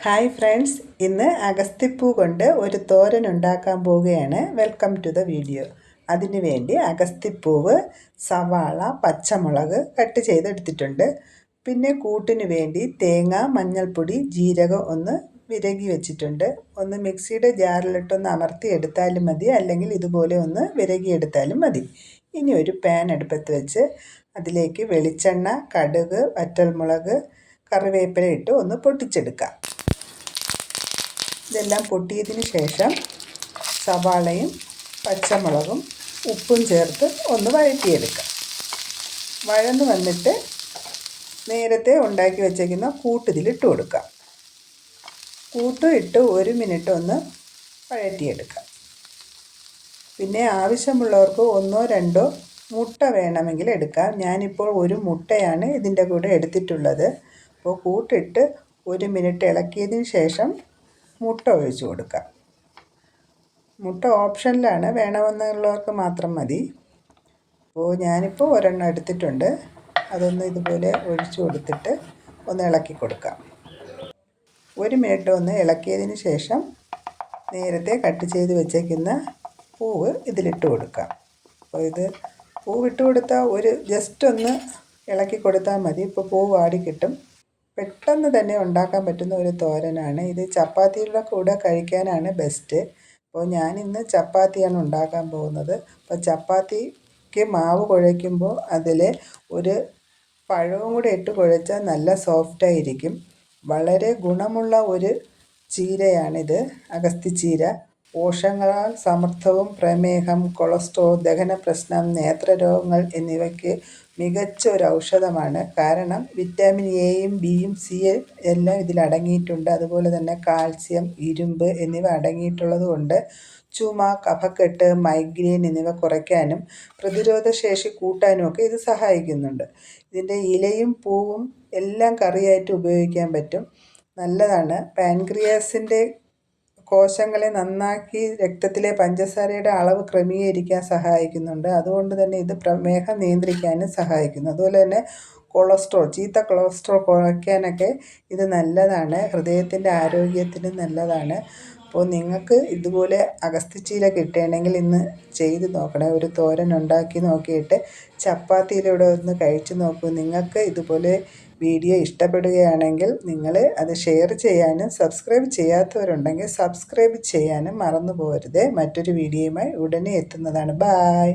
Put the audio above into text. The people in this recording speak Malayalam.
ഹായ് ഫ്രണ്ട്സ്, ഇന്ന് അഗസ്തിപ്പൂ കൊണ്ട് ഒരു തോരൻ ഉണ്ടാക്കാൻ പോവുകയാണ്. Welcome to the video. അതിനു വേണ്ടി അഗസ്തിപ്പൂവ്, സവാള, പച്ചമുളക് കട്ട് ചെയ്തെടുത്തിട്ടുണ്ട്. പിന്നെ കൂട്ടിന് വേണ്ടി തേങ്ങ, മഞ്ഞൾപ്പൊടി, ജീരകം ഒന്ന് വിരകി വെച്ചിട്ടുണ്ട്. ഒന്ന് മിക്സിയുടെ ജാറിലിട്ടൊന്ന് അമർത്തി എടുത്താലും മതി, അല്ലെങ്കിൽ ഇതുപോലെ ഒന്ന് വിരകിയെടുത്താലും മതി. ഇനി ഒരു പാൻ അടുപ്പത്ത് വെച്ച് അതിലേക്ക് വെളിച്ചെണ്ണ, കടുക്, വറ്റൽമുളക്, കറിവേപ്പില ഇട്ട് ഒന്ന് പൊട്ടിച്ചെടുക്കാം. ഇതെല്ലാം പൊട്ടിയതിന് ശേഷം സവാളയും പച്ചമുളകും ഉപ്പും ചേർത്ത് ഒന്ന് വഴറ്റിയെടുക്കാം. വഴന്ന് വന്നിട്ട് നേരത്തെ ഉണ്ടാക്കി വെച്ചേക്കുന്ന കൂട്ട് ഇതിലിട്ട് കൊടുക്കാം. കൂട്ട് ഇട്ട് 1 മിനിറ്റ് ഒന്ന് വഴറ്റിയെടുക്കാം. പിന്നെ ആവശ്യമുള്ളവർക്ക് 1 2 മുട്ട വേണമെങ്കിൽ എടുക്കാം. ഞാനിപ്പോൾ 1 മുട്ടയാണ് ഇതിൻ്റെ കൂടെ എടുത്തിട്ടുള്ളത്. അപ്പോൾ കൂട്ടിട്ട് 1 മിനിറ്റ് ഇളക്കിയതിന് ശേഷം മുട്ട ഒഴിച്ചു കൊടുക്കാം. മുട്ട ഓപ്ഷനിലാണ്, വേണമെന്നുള്ളവർക്ക് മാത്രം മതി. അപ്പോൾ ഞാനിപ്പോൾ 1 എടുത്തിട്ടുണ്ട്. അതൊന്ന് ഇതുപോലെ ഒഴിച്ചു കൊടുത്തിട്ട് ഒന്ന് ഇളക്കി കൊടുക്കാം. 1 മിനിറ്റ് ഒന്ന് ഇളക്കിയതിന് ശേഷം നേരത്തെ കട്ട് ചെയ്ത് വെച്ചേക്കുന്ന പൂവ് ഇതിലിട്ട് കൊടുക്കാം. അപ്പോൾ ഇത് പൂവിട്ട് കൊടുത്താൽ ജസ്റ്റ് ഒന്ന് ഇളക്കി കൊടുത്താൽ മതി. ഇപ്പോൾ പൂവ് വാടി കിട്ടും. പെട്ടെന്ന് തന്നെ ഉണ്ടാക്കാൻ പറ്റുന്ന ഒരു തോരനാണ് ഇത്. ചപ്പാത്തിയുടെ കൂടെ കഴിക്കാനാണ് ബെസ്റ്റ്. അപ്പോൾ ഞാനിന്ന് ചപ്പാത്തിയാണ് ഉണ്ടാക്കാൻ പോകുന്നത്. അപ്പോൾ ചപ്പാത്തിക്ക് മാവ് കുഴയ്ക്കുമ്പോൾ അതിൽ ഒരു പഴവും കൂടെ ഇട്ട് കുഴച്ചാൽ നല്ല സോഫ്റ്റായിരിക്കും. വളരെ ഗുണമുള്ള ഒരു ചീരയാണിത്, അഗസ്തിച്ചീര. പോഷകങ്ങളാൽ സമൃദ്ധവും പ്രമേഹം, കൊളസ്ട്രോൾ, ദഹന പ്രശ്നം, നേത്രരോഗങ്ങൾ എന്നിവയ്ക്ക് മികച്ച ഒരു ഔഷധമാണ്. കാരണം വിറ്റാമിൻ എയും ബിയും സിയും എല്ലാം ഇതിൽ അടങ്ങിയിട്ടുണ്ട്. അതുപോലെ തന്നെ കാൽസ്യം, ഇരുമ്പ് എന്നിവ അടങ്ങിയിട്ടുള്ളത് കൊണ്ട് ചുമ, കഫക്കെട്ട്, മൈഗ്രെയിൻ എന്നിവ കുറയ്ക്കാനും പ്രതിരോധശേഷി കൂട്ടാനും ഒക്കെ ഇത് സഹായിക്കുന്നുണ്ട്. ഇതിൻ്റെ ഇലയും പൂവും എല്ലാം കറിയായിട്ട് ഉപയോഗിക്കാൻ പറ്റും. നല്ലതാണ്. പാൻക്രിയാസിൻ്റെ കോശങ്ങളെ നന്നാക്കി രക്തത്തിലെ പഞ്ചസാരയുടെ അളവ് ക്രമീകരിക്കാൻ സഹായിക്കുന്നുണ്ട്. അതുകൊണ്ട് തന്നെ ഇത് പ്രമേഹം നിയന്ത്രിക്കാനും സഹായിക്കുന്നു. അതുപോലെ തന്നെ ചീത്ത കൊളസ്ട്രോൾ കുറയ്ക്കാനൊക്കെ ഇത് നല്ലതാണ്. ഹൃദയത്തിൻ്റെ ആരോഗ്യത്തിന് നല്ലതാണ്. അപ്പോൾ നിങ്ങൾക്ക് ഇതുപോലെ അഗസ്തിച്ചീര കിട്ടുകയാണെങ്കിൽ ഇന്ന് ചെയ്ത് നോക്കണേ. ഒരു തോരൻ ഉണ്ടാക്കി നോക്കിയിട്ട് ചപ്പാത്തിയിലൂടെ ഒന്ന് കഴിച്ചു നോക്കൂ. നിങ്ങൾക്ക് ഇതുപോലെ വീഡിയോ ഇഷ്ടപ്പെടുകയാണെങ്കിൽ നിങ്ങൾ അത് ഷെയർ ചെയ്യാനും സബ്സ്ക്രൈബ് ചെയ്യാത്തവരുണ്ടെങ്കിൽ സബ്സ്ക്രൈബ് ചെയ്യാനും മറന്നു പോകരുത്. മറ്റൊരു വീഡിയോയുമായി ഉടനെ എത്തുന്നതാണ്. ബായ്.